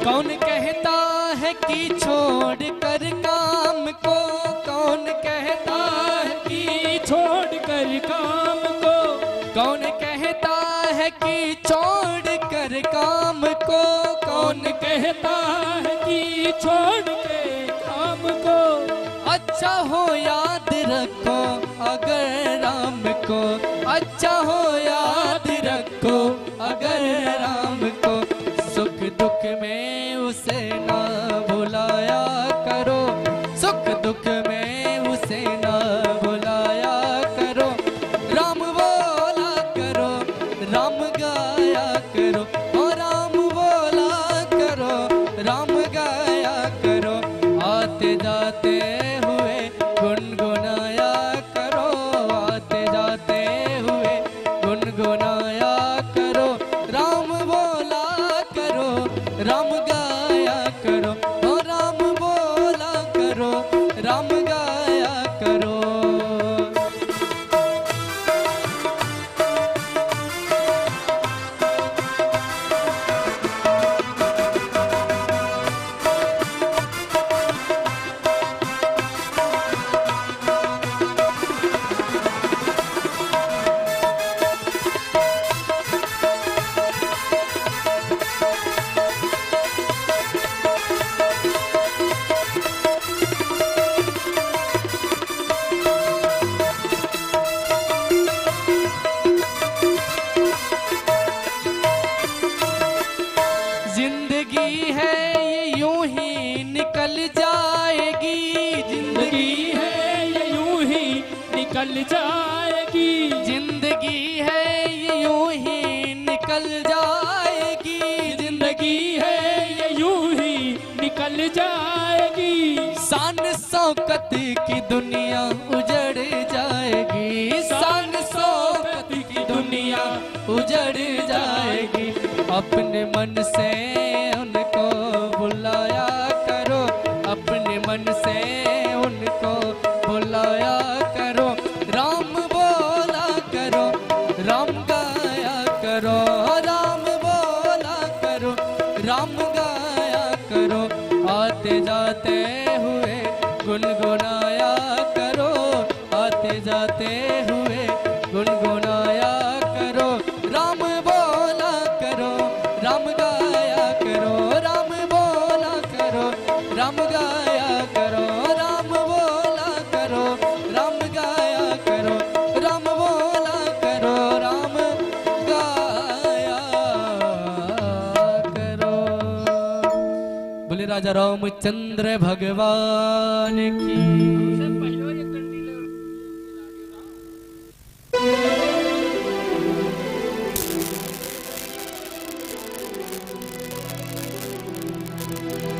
कौन कहता है कि छोड़ कर काम को, कौन कहता है कि छोड़ कर काम को, कौन कहता है कि छोड़ कर काम को, कौन कहता है कि छोड़ के काम को। अच्छा हो याद रखो अगर राम को, अच्छा हो याद रखो अगर राम को, सुख दुख में उसे ना भुलाया करो, सुख दुख में उसे ना भुलाया करो, राम बोला करो, राम गाया करो, ओ राम बोला करो, राम गाया करो, आते जाते हुए गुनगुनाया करो, आते जाते हुए गुनगुनाया करो, राम बोला करो, राम गाया करो, ओ राम बोला करो, राम गाया करो। जिंदगी है ये यूं ही निकल जाएगी, जिंदगी है ये यूं ही निकल जाएगी, जिंदगी है ये यूं ही निकल जाएगी, जिंदगी है ये यूं ही निकल जाएगी। शान शौकत की दुनिया उजड़ जाएगी, शान शौकत की दुनिया उजड़ जाएगी, अपने मन से उनको बुलाया करो, अपने मन से उनको बुलाया करो, राम बोला करो, राम गाया करो, राम बोला करो, राम गाया करो, आते जाते हुए गुनगुनाया करो, आते जाते हुए गुनगुनाया करो, राम बोला करो, राम गाया करो, राम बोला करो, राम गाया करो, राम बोला करो, राम गाया करो, राम बोला करो, राम गाया करो। बोले राजा रामचंद्र भगवान की।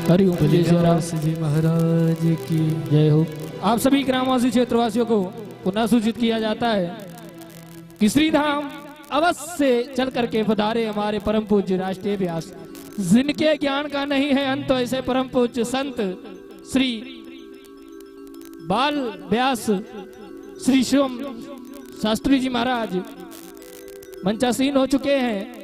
हरिओम जय श्री राम जी महाराज की जय हो। आप सभी ग्रामवासी क्षेत्रवासियों को पुनः सूचित किया जाता है कि श्री धाम अवश्य चल करके पधारे हमारे परम पूज्य राष्ट्रीय व्यास, जिनके ज्ञान का नहीं है अंत, ऐसे परम पूज्य संत श्री बाल व्यास श्री शिवम शास्त्री जी महाराज मंचासीन हो चुके हैं।